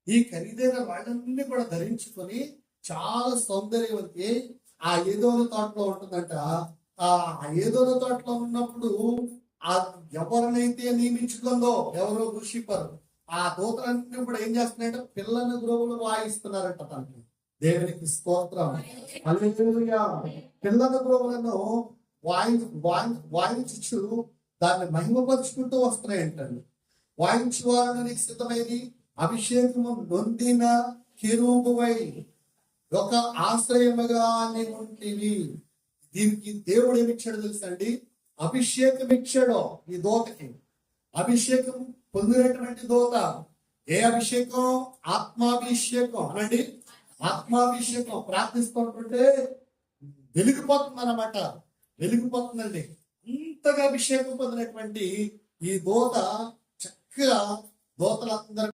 ఈ ఖరీదైన వాళ్ళన్నీ కూడా ధరించుకొని చాలా సౌందర్యవతి ఆ ఏదోన తోటలో ఉంటుందంట. ఆ ఏదోన తోటలో ఉన్నప్పుడు ఆ ఎవరినైతే నియమించుకుందో, ఎవరో లూసిఫర్, ఆ దూతలన్నీ కూడా ఏం చేస్తున్నాయంటే పిల్లల గ్రోవులు వాయిస్తున్నారంట తనకి. దేవునికి స్తోత్రం, హల్లెలూయా. పిల్లల గ్రోవులను వాయించు దాన్ని మహిమపరుచుకుంటూ వస్తున్నాయంటండి. వాయించువాలను నీకు సిద్ధమైంది, అభిషేకము నొందిన కెరూబువై ఒక ఆశ్రయముగా ఉంటివి. దీనికి దేవుడు ఏమిచ్చాడు తెలుసండి? అభిషేకం ఇచ్చాడు ఈ దూతకి. అభిషేకం పొందినటువంటి దూత ఏ అభిషేకం? ఆత్మాభిషేకం అనండి. ఆత్మాభిషేకం ప్రార్థిస్తుంటే వెలిగిపోతుంది అన్నమాట, వెలిగిపోతుందండి. అంతగా అభిషేకం పొందినటువంటి ఈ దూత చక్కగా దూతలందరూ